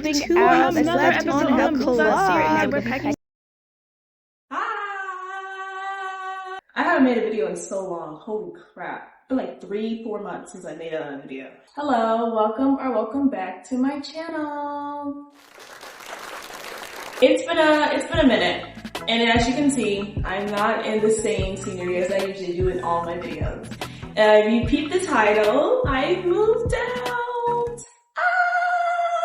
moving out. Let's left on the clock. I haven't made a video in so long. Holy crap. It's been like 3-4 months since I made a video. Hello, welcome back to my channel. It's been a minute. And as you can see, I'm not in the same scenery as I usually do in all my videos. If you peep the title, I've moved out.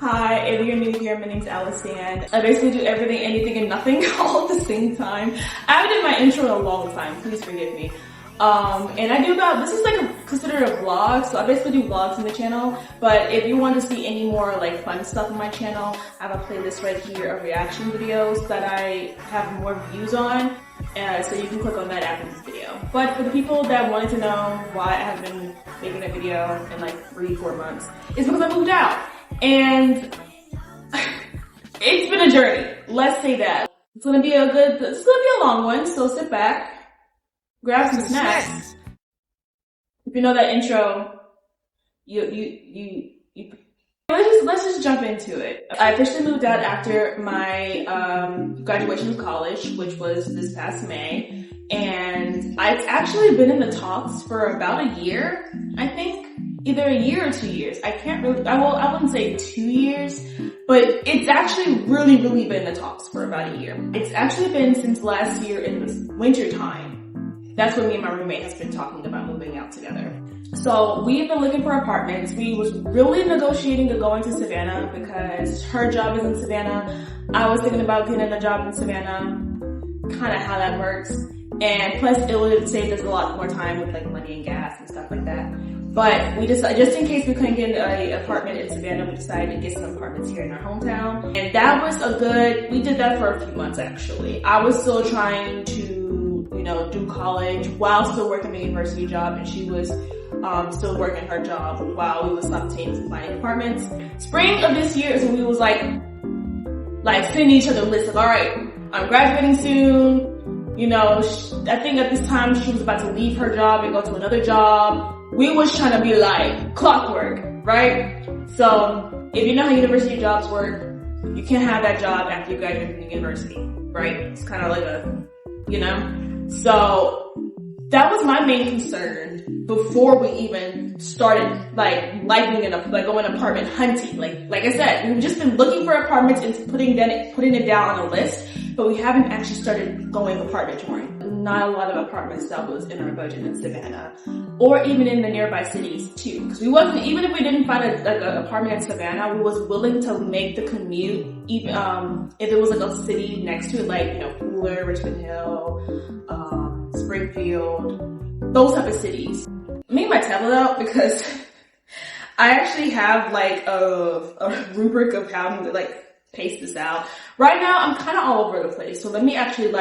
Hi, if you're new here, my name's Allison. I basically do everything, anything, and nothing all at the same time. I haven't done my intro in a long time, please forgive me. And I do this is like considered a vlog, so I basically do vlogs on the channel. But if you want to see any more like fun stuff on my channel, I have a playlist right here of reaction videos that I have more views on. So you can click on that after this video. But for the people that wanted to know why I haven't been making a video in like 3-4 months, it's because I moved out. And it's been a journey, let's say that. It's gonna be a long one, so sit back, grab some snacks. If you know that intro, let's just jump into it. I officially moved out after my graduation of college, which was this past May. And I've actually been in the talks for about a year, I think. Either a year or 2 years. I wouldn't say 2 years, but it's actually really been in the talks for about a year. It's actually been since last year in the winter time. That's when me and my roommate has been talking about moving out together. So we've been looking for apartments. We was really negotiating to go into Savannah because her job is in Savannah. I was thinking about getting a job in Savannah, kind of how that works. And plus it would save us a lot more time with like money and gas and stuff like that. But we decided, just in case we couldn't get an apartment in Savannah, we decided to get some apartments here in our hometown. And that was we did that for a few months actually. I was still trying to, do college while still working a university job, and she was still working her job while we was simultaneously finding apartments. Spring of this year is when we was like sending each other lists of, all right, I'm graduating soon. I think at this time she was about to leave her job and go to another job. We was trying to be like clockwork, right? So if you know how university jobs work, you can't have that job after you graduate from university, right? It's kind of like So that was my main concern before we even started going apartment hunting. Like I said, we've just been looking for apartments and putting it down on a list, but we haven't actually started going apartment touring. Not a lot of apartments that was in our budget in Savannah, or even in the nearby cities too. Because even if we didn't find an apartment in Savannah, we was willing to make the commute, even if it was like a city next to it, like Fuller, Richmond Hill, Springfield, those type of cities. I made my tablet out because I actually have like a rubric of how to paste this out. Right now, I'm kind of all over the place, so let me actually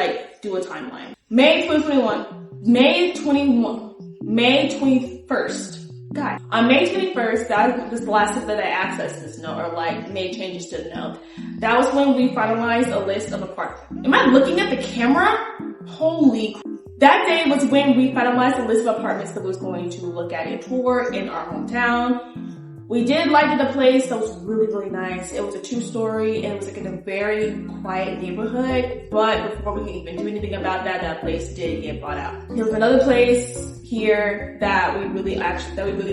do a timeline. May 21st. God. On May 21st, that was the last time that I accessed this note or made changes to the note. That was when we finalized a list of apartments. Am I looking at the camera? Holy crap. That day was when we finalized a list of apartments that was going to look at a tour in our hometown. We did like the place. That was really nice. It was a 2-story and it was in a very quiet neighborhood. But before we could even do anything about that place did get bought out. There was another place here that we really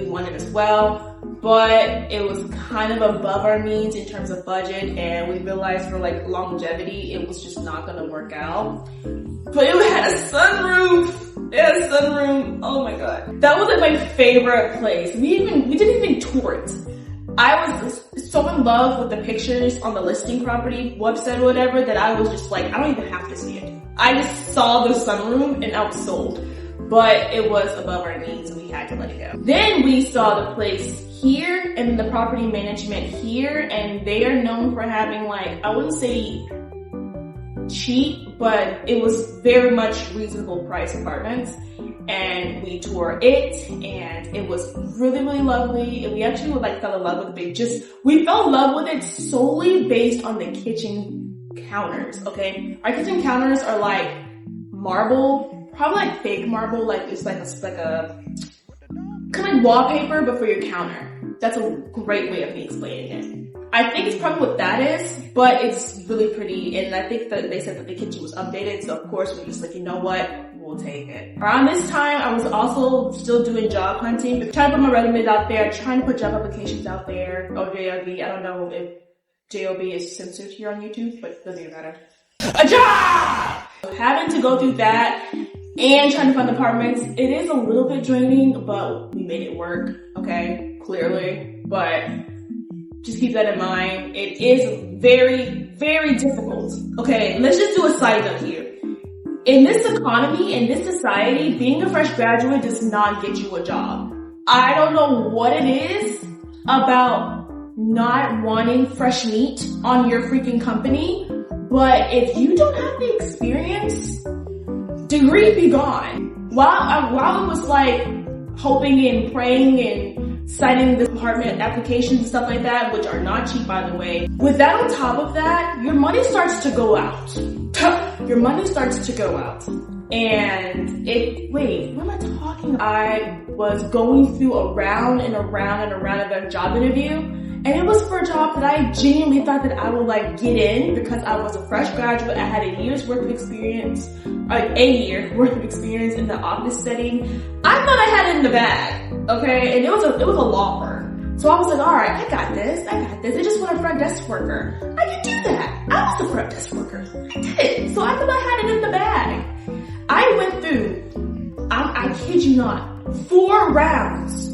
wanted as well. But it was kind of above our means in terms of budget, and we realized for longevity, it was just not gonna work out. But it had a sunroof. It had a sunroom. Oh my god. That was my favorite place. We didn't even tour it. I was so in love with the pictures on the listing property website or whatever that I was just I don't even have to see it. I just saw the sunroom and I was sold. But it was above our needs and we had to let it go. Then we saw the place here and the property management here, and they are known for having I wouldn't say cheap, but it was very much reasonable price apartments. And we toured it, and it was really lovely. And we actually fell in love with it. We fell in love with it solely based on the kitchen counters, okay? Our kitchen counters are marble, probably fake marble, it's a kind of wallpaper, but for your counter. That's a great way of me explaining it. I think it's probably what that is, but it's really pretty. And I think that they said that the kitchen was updated. So of course we're just like, you know what? We'll take it. Around this time, I was also still doing job hunting, but trying to put my resumes out there, trying to put job applications out there. Oh, JOB. I don't know if JOB is censored here on YouTube, but it doesn't even matter. A job! Having to go through that and trying to find apartments, it is a little bit draining, but we made it work, okay? Clearly. But just keep that in mind. It is very, very difficult. Okay, let's just do a side note here. In this economy, in this society, being a fresh graduate does not get you a job. I don't know what it is about not wanting fresh meat on your freaking company, but if you don't have the experience, degree be gone. While I was like hoping and praying and signing the apartment applications and stuff like that, which are not cheap by the way, with that on top of that, your money starts to go out. Your money starts to go out. And wait, what am I talking about? I was going through a round and a round and a round of a job interview, and it was for a job that I genuinely thought that I would like get in because I was a fresh graduate. I had a year's worth of experience, a year worth of experience in the office setting. I thought I had it in the bag, okay? And it was a law firm. So I was like, all right, I got this. They just want a front desk worker. I can do that. I was the front desk worker. I did it. So I thought I had it in the bag. I went through, I kid you not, 4 rounds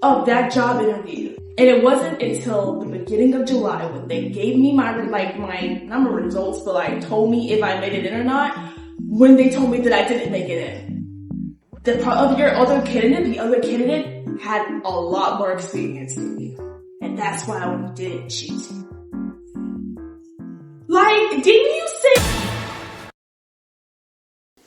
of that job interview. And it wasn't until the beginning of July when they gave me my not my results, but like told me if I made it in or not, when they told me that I didn't make it in. The other candidate had a lot more experience than you. And that's why I didn't choose you. Like, didn't you say?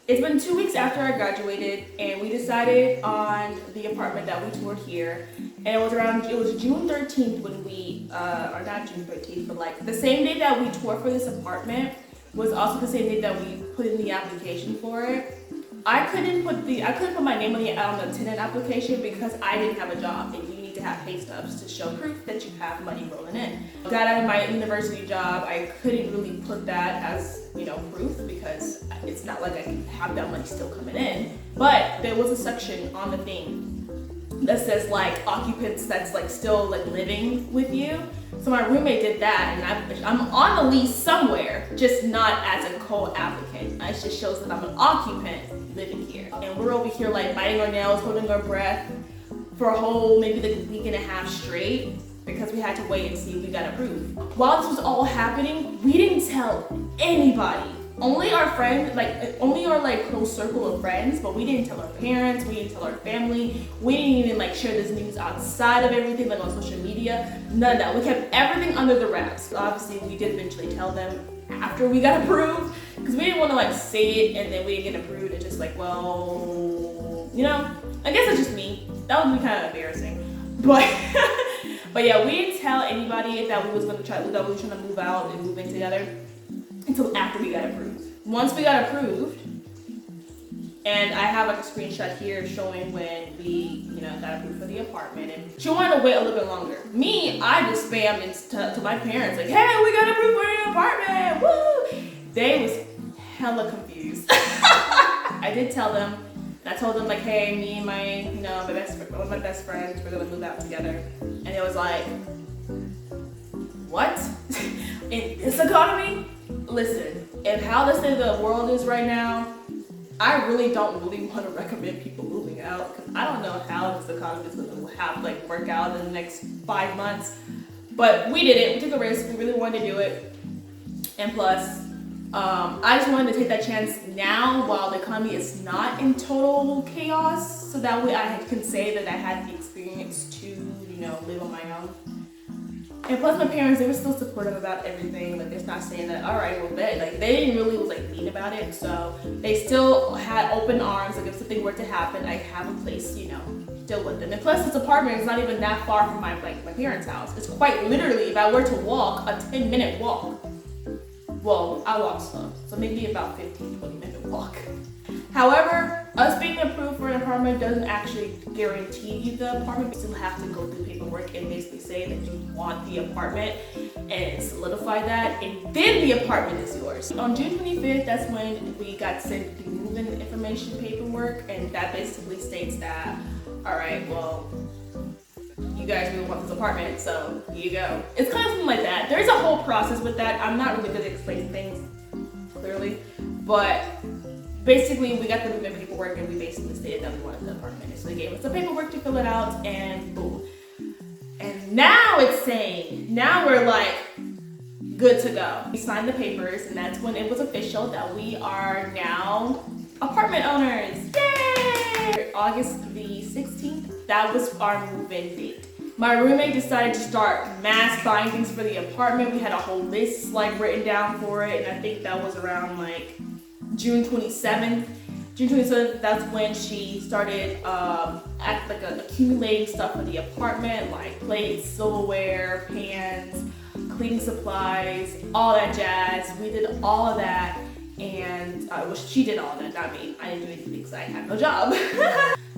It's been 2 weeks after I graduated, and we decided on the apartment that we toured here. And it was June 13th when we, or not June 13th, but like the same day that we toured for this apartment was also the same day that we put in the application for it. I couldn't put my name on the tenant application because I didn't have a job, and you need to have pay stubs to show proof that you have money rolling in. Got out of my university job, I couldn't really put that as, proof because it's not like I can have that money still coming in. But there was a section on the thing that says like occupants that's like still like living with you. So my roommate did that, and I'm on the lease somewhere, just not as a co-applicant. It just shows that I'm an occupant living here. And we're over here like biting our nails, holding our breath for a whole maybe like week and a half straight because we had to wait and see if we got approved. While this was all happening, we didn't tell anybody. Only our friends, only our close circle of friends, but we didn't tell our parents, we didn't tell our family, we didn't even share this news outside of everything, like on social media, none of that. We kept everything under the wraps. Obviously, we did eventually tell them after we got approved, because we didn't want to say it and then we didn't get approved and just well, I guess it's just me. That would be kind of embarrassing. But, but yeah, we didn't tell anybody that we was trying to move out and move in together until after we got approved. Once we got approved, and I have a screenshot here showing when we, got approved for the apartment, and she wanted to wait a little bit longer. Me, I just spammed to my parents hey, we got approved for the apartment, woo! They was hella confused. I did tell them, and I told them hey, me and my, one of my best friends, we're gonna move out together, and it was like, what? In this economy? Listen, if how the state of the world is right now, I really don't want to recommend people moving out because I don't know how this economy is going to work out in the next 5 months. But we did it. We took a risk. We really wanted to do it. And plus, I just wanted to take that chance now while the economy is not in total chaos, so that way I can say that I had the experience to, live on my own. And plus my parents, they were still supportive about everything. They're not saying that, all right, well, they didn't really was mean about it. So they still had open arms. If something were to happen, I have a place, still with them. And plus this apartment is not even that far from my parents' house. It's quite literally, if I were to walk, a 10-minute walk. Well, I walk slow, so maybe about 15-20-minute walk. However, Us being approved for an apartment doesn't actually guarantee you the apartment. You still have to go through paperwork and basically say that you want the apartment and solidify that, and then the apartment is yours. On June 25th, that's when we got sent the move-in information paperwork, and that basically states that, all right, well, you guys really want this apartment, so here you go. It's kind of something like that. There's a whole process with that. I'm not really good at explaining things clearly, but basically we got the move-in paperwork and we basically stated that we wanted the apartment. So they gave us the paperwork to fill it out, and boom. And now it's saying, now we're like good to go. We signed the papers, and that's when it was official that we are now apartment owners. Yay! August the 16th, that was our move-in date. My roommate decided to start mass buying things for the apartment. We had a whole list like written down for it, and I think that was around like June 27th. June 27th, that's when she started accumulating stuff for the apartment, like plates, silverware, pans, cleaning supplies, all that jazz. We did all of that, and well, she did all of that, not me. I didn't do anything because I had no job.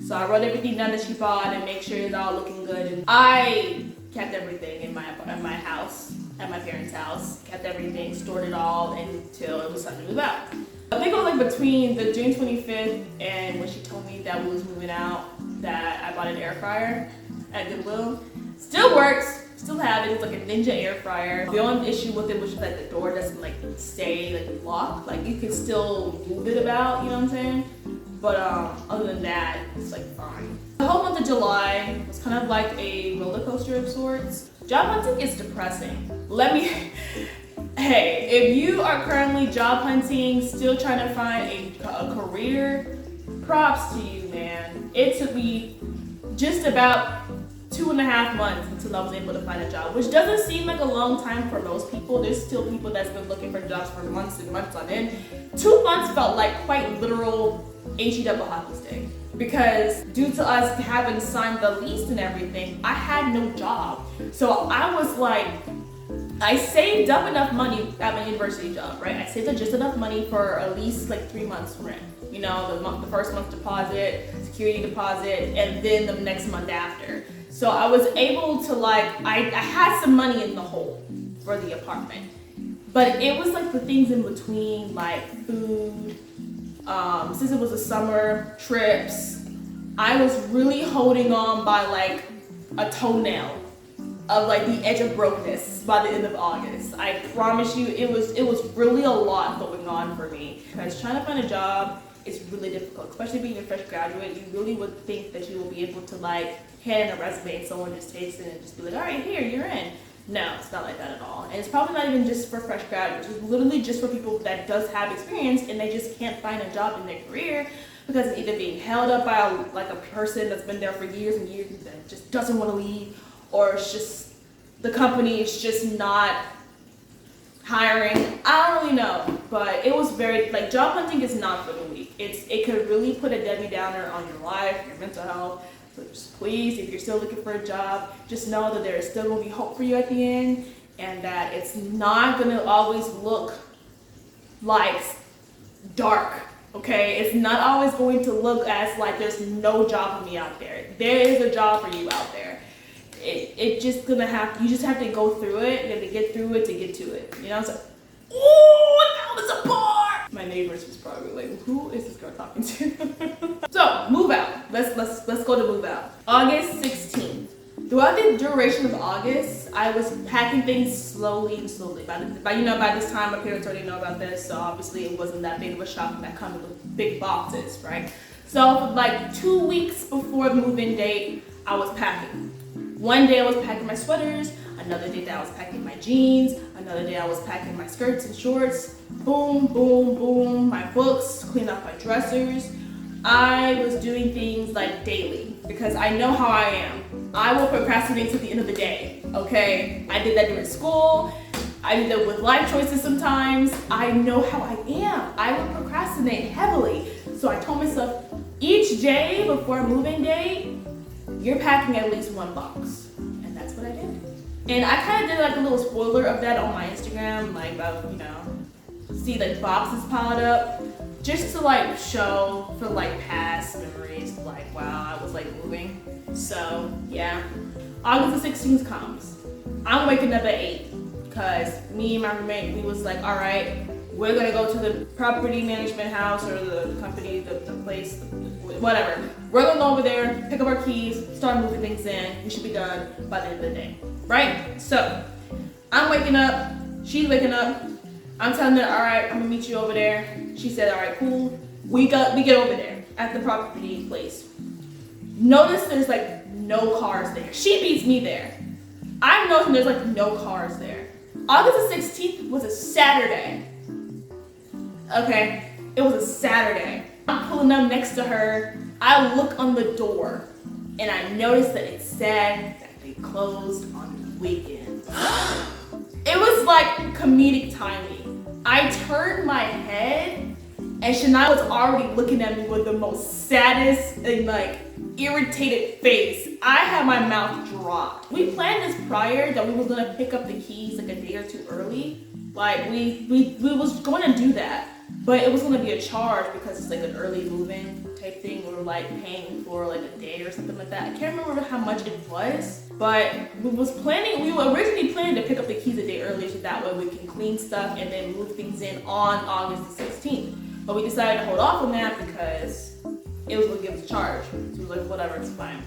So I wrote everything down that she bought and make sure it's all looking good. And I kept everything in my house, at my parents' house. Kept everything, stored it all until it was time to move out. I think it was like between the June 25th and when she told me that we was moving out, that I bought an air fryer at Goodwill. Still works, still have it. It's like a Ninja air fryer. The only issue with it was just that the door doesn't like stay like locked. Like you can still move it about, you know what I'm saying? But other than that, it's like fine. The whole month of July was kind of like a roller coaster of sorts. Job hunting is depressing. Hey, if you are currently job hunting, still trying to find a career, props to you, man. It took me just about 2.5 months until I was able to find a job, which doesn't seem like a long time for most people. There's still people that's been looking for jobs for months and months on end. 2 months felt like quite literal HE-double hockey stick, because due to us having signed the lease and everything, I had no job. So I was like, I saved up enough money at my university job, right? I saved up just enough money for at least like 3 months rent. You know, the first month deposit, security deposit, and then the next month after. So I was able to like, I had some money in the hole for the apartment. But it was like the things in between, like food, since it was a summer, trips, I was really holding on by like a toenail of like the edge of brokenness by the end of August. I promise you, it was really a lot going on for me. Because trying to find a job is really difficult, especially being a fresh graduate. You really would think that you will be able to like hand in a resume and someone just takes it and just be like, all right, here, you're in. No, it's not like that at all. And it's probably not even just for fresh graduates. It's literally just for people that does have experience and they just can't find a job in their career because it's either being held up by a person that's been there for years and years that just doesn't want to leave, or it's just the company is just not hiring. I don't really know, but it was very, like, job hunting is not for the weak. It could really put a Debbie Downer on your life, your mental health. So just please, if you're still looking for a job, just know that there is still going to be hope for you at the end, and that it's not going to always look like dark, okay? It's not always going to look as like there's no job for me out there. There is a job for you out there. You just have to go through it. You have to get through it to get to it. You know, it's like, ooh, that was a bar. My neighbors was probably like, who is this girl talking to? So, move out. Let's go to move out. August 16th. Throughout the duration of August, I was packing things slowly and slowly. By this time, my parents already know about this, so obviously it wasn't that big of a shock that comes with big boxes, right? So, for like 2 weeks before the move-in date, I was packing. One day I was packing my sweaters, another day that I was packing my jeans, another day I was packing my skirts and shorts. Boom, boom, boom, my books, clean up my dressers. I was doing things like daily because I know how I am. I will procrastinate to the end of the day, okay? I did that during school. I did that with life choices sometimes. I know how I am. I will procrastinate heavily. So I told myself each day before moving day, you're packing at least one box. And that's what I did. And I kind of did like a little spoiler of that on my Instagram, like about, see like boxes piled up. just to like show for like past memories, like wow, I was like moving. So yeah, August the 16th comes. I'm waking up at 8 because me and my roommate, we was like, all right, we're gonna go to the property management house or the company, the place, whatever. We're gonna go over there, pick up our keys, start moving things in. We should be done by the end of the day, right? So I'm waking up, she's waking up. I'm telling her, all right, I'm gonna meet you over there. She said, all right, cool. We get over there at the property place. Notice there's like no cars there. She beats me there. I'm noticing there's like no cars there. August the 16th was a Saturday. Okay, it was a Saturday. I'm pulling up next to her. I look on the door and I noticed that it said that they closed on the weekend. It was like comedic timing. I turned my head and Shania was already looking at me with the most saddest and like irritated face. I had my mouth dropped. We planned this prior that we were gonna pick up the keys like a day or two early. Like we was going to do that, but it was gonna be a charge because it's like an early move-in type thing. We were like paying for like a day or something like that. I can't remember how much it was, but we were originally planning to pick up the keys a day early so that way we can clean stuff and then move things in on August the 16th. But we decided to hold off on that because it was gonna give us a charge. So we were like, whatever, it's fine.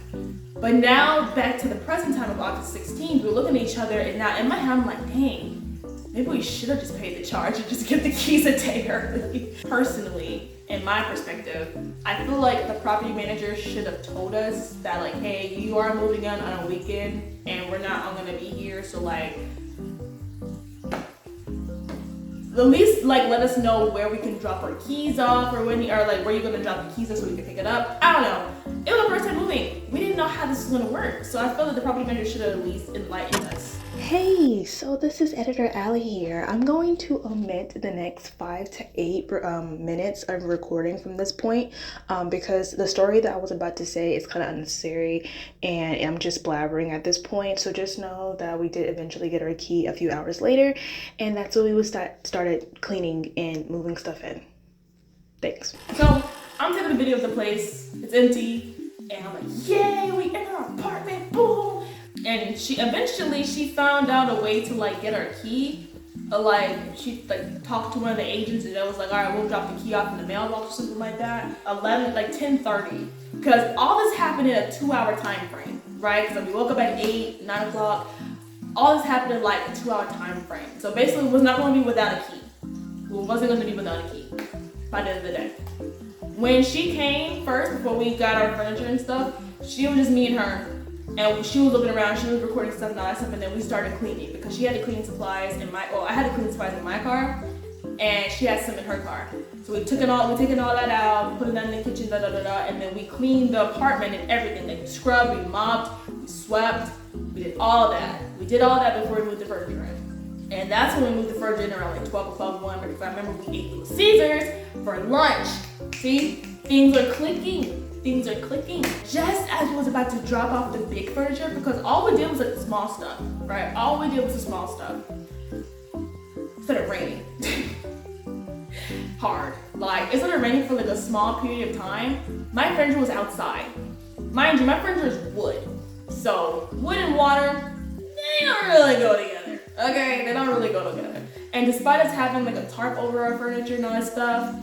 But now back to the present time of August 16th, we're looking at each other and now in my head I'm like, dang, maybe we should have just paid the charge and just get the keys a day early. Personally, in my perspective, I feel like the property manager should have told us that like, hey, you are moving in on a weekend and we're not all gonna be here, so like, at least like let us know where we can drop our keys off or when, or like where you're gonna drop the keys off so we can pick it up. I don't know. It was our first time moving. We didn't know how this was gonna work. So I feel that the property manager should have at least enlightened us. Hey, so this is Editor Allie here. I'm going to omit the next 5 to 8 minutes of recording from this point because the story that I was about to say is kind of unnecessary and I'm just blabbering at this point. So just know that we did eventually get our key a few hours later and that's when we started cleaning and moving stuff in. Thanks. So I'm taking a video of the place. It's empty and I'm like, yay, we in our apartment, boom. And she found out a way to like get our key. She like talked to one of the agents and it was like, all right, we'll drop the key off in the mailbox or something like that. 10:30. Because all this happened in a 2-hour time frame, right? Because we woke up at 8, 9 o'clock. All this happened in like a 2-hour time frame. So basically, it was not going to be without a key. It wasn't going to be without a key by the end of the day. When she came first, before we got our furniture and stuff, she was just me and her. And she was looking around, she was recording stuff and all that stuff, and then we started cleaning because she had to clean supplies in I had to clean supplies in my car, and she had some in her car. So we taken all that out, put it in the kitchen, and then we cleaned the apartment and everything. Like we scrubbed, we mopped, we swept, we did all of that. We did all that before we moved the furniture in. And that's when we moved the furniture in around like 12 o'clock, 1, because I remember we ate Little Caesars for lunch. See, things are clicking. Things are clicking. Just as we was about to drop off the big furniture, because all we did was like the small stuff, right? All we did was the small stuff. It started raining. Hard. Like, it started raining for like a small period of time. My furniture was outside. Mind you, my furniture is wood. So, wood and water, they don't really go together. Okay? They don't really go together. And despite us having like a tarp over our furniture and all that stuff,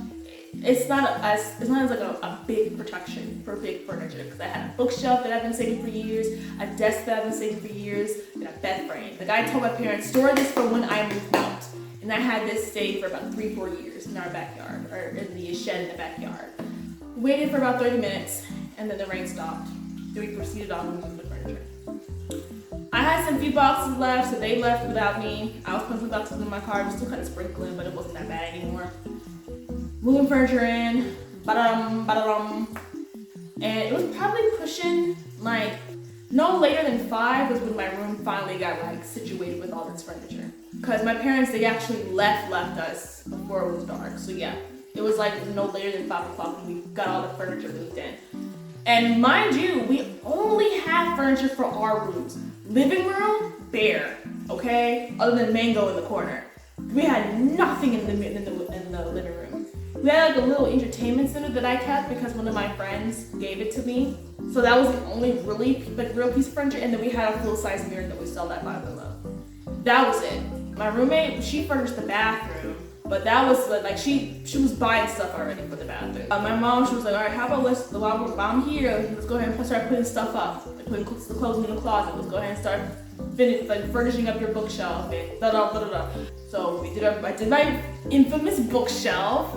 it's not as like a big protection for big furniture because I had a bookshelf that I've been saving for years, a desk that I've been saving for years, and a bed frame. The guy told my parents, store this for when I move out. And I had this saved for about 3-4 years in our backyard, or in the shed in the backyard. Waited for about 30 minutes, and then the rain stopped. Then we proceeded on moving the furniture. I had some few boxes left, so they left without me. I was putting some boxes in my car, it was still kind of sprinkling, but it wasn't that bad anymore. Moving furniture in, ba-dum, and it was probably pushing like no later than 5 was when my room finally got like situated with all this furniture. Cause my parents, they actually left us before it was dark. So yeah, it was like no later than 5 o'clock when we got all the furniture moved in. And mind you, we only had furniture for our rooms. Living room, bare, okay? Other than Mango in the corner. We had nothing in the living room. we had like a little entertainment center that I kept because one of my friends gave it to me. So that was the only really like real piece of furniture, and then we had a full-size mirror that we sold at Buy One Low. That was it. My roommate, she furnished the bathroom, but that was like she was buying stuff already for the bathroom. My mom, she was like, all right, how about while I'm here, let's go ahead and start putting stuff up, like putting the clothes in the closet. Let's go ahead and start furnishing up your bookshelf and da da da da. So I did my infamous bookshelf.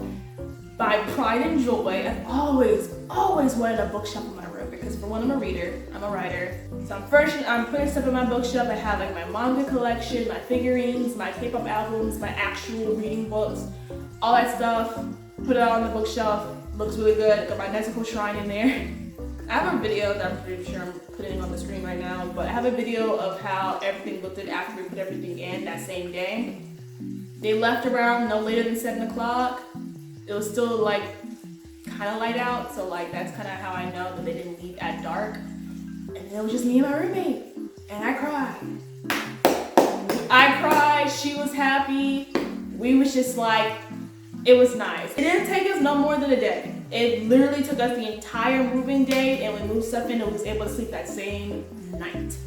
By pride and joy, I've always wanted a bookshelf in my room because for one, I'm a reader, I'm a writer. So I'm putting stuff in my bookshelf. I have like my manga collection, my figurines, my K-pop albums, my actual reading books, all that stuff. Put it on the bookshelf, looks really good. Got my Nezuko shrine in there. I have a video that I'm pretty sure I'm putting on the screen right now, but I have a video of how everything looked after we put everything in that same day. They left around no later than 7 o'clock. It was still like kind of light out, so like that's kind of how I know that they didn't leave at dark. And then it was just me and my roommate, and I cried. She was happy. We was just like, it was nice. It didn't take us no more than a day. It literally took us the entire moving day, and we moved stuff in and we was able to sleep that same night.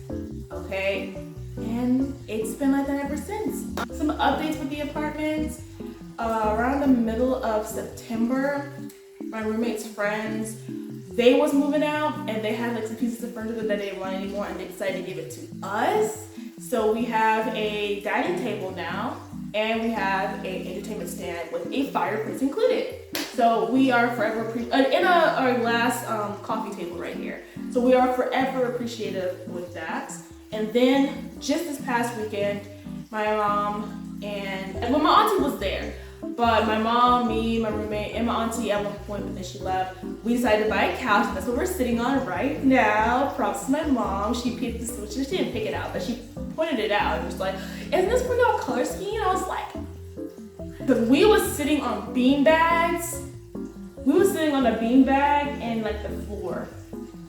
Okay, and it's been like that ever since. Some updates with the apartment. Around the middle of September, my roommate's friends, they was moving out and they had like some pieces of furniture that they didn't want anymore, and they decided to give it to us. So we have a dining table now, and we have an entertainment stand with a fireplace included. So we are forever our glass coffee table right here. So we are forever appreciative with that. And then just this past weekend, my mom and my auntie was there. But my mom, me, my roommate, and my auntie at one point, but then she left, we decided to buy a couch. That's what we're sitting on right now. Props to my mom. She picked this, she didn't pick it out, but she pointed it out and was like, isn't this for no color scheme? And I was like, because we was sitting on bean bags. We was sitting on a bean bag and like the floor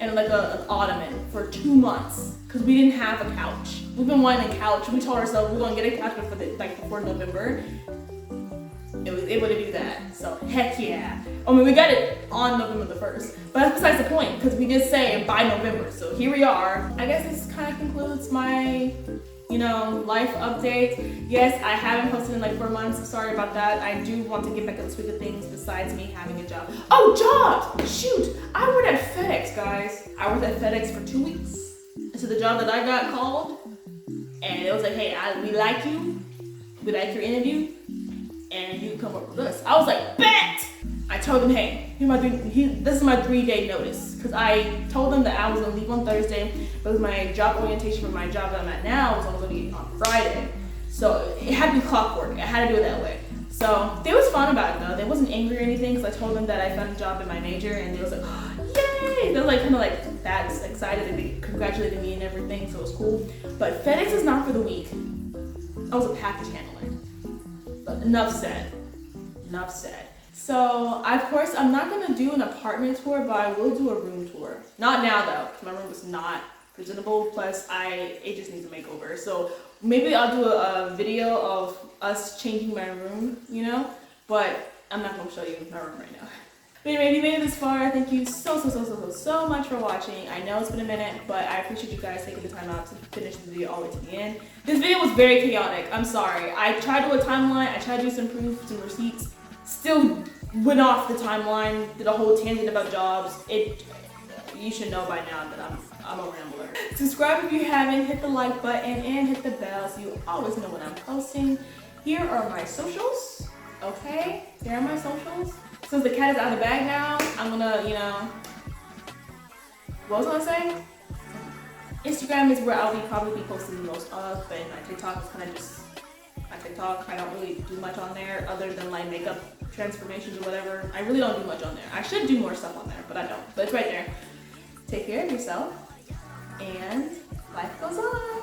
and like an ottoman for 2 months because we didn't have a couch. We've been wanting a couch. We told ourselves we're gonna get a couch before November. It was able to do that, so heck yeah. I mean, we got it on November the 1st, but that's besides the point, because we did say by November, so here we are. I guess this kind of concludes my, life update. Yes, I haven't posted in like 4 months, so sorry about that. I do want to get back on the swing of things besides me having a job. Oh, jobs! Shoot, I worked at FedEx, guys. I worked at FedEx for 2 weeks. So the job that I got called, and it was like, hey, we like you, we like your interview, and you can come work with us. I was like, bet! I told them, hey, this is my 3-day notice. Because I told them that I was gonna leave on Thursday, but my job orientation for my job that I'm at now was only gonna be on Friday. So it had to be clockwork. I had to do it that way. So they was fun about it though. They wasn't angry or anything because I told them that I found a job in my major, and they was like, oh, yay! They was like kind of like that excited, and they congratulated me and everything, so it was cool. But FedEx is not for the weak. I was a package handler. But enough said. So, of course, I'm not going to do an apartment tour, but I will do a room tour. Not now, though, because my room is not presentable, plus it just needs a makeover. So, maybe I'll do a video of us changing my room, but I'm not going to show you my room right now. But anyway, if you made it this far, thank you so much for watching. I know it's been a minute, but I appreciate you guys taking the time out to finish the video all the way to the end. This video was very chaotic. I'm sorry. I tried to do a timeline. I tried to do some proof, some receipts. Still went off the timeline. Did a whole tangent about jobs. You should know by now that I'm a rambler. Subscribe if you haven't. Hit the like button and hit the bell so you always know when I'm posting. Here are my socials. Okay, there are my socials. Since the cat is out of the bag now, I'm gonna, what was I gonna say? Instagram is where I'll probably be posting the most of, and my TikTok is kind of just my TikTok. I don't really do much on there other than like makeup transformations or whatever. I really don't do much on there. I should do more stuff on there, but I don't. But it's right there. Take care of yourself, and life goes on.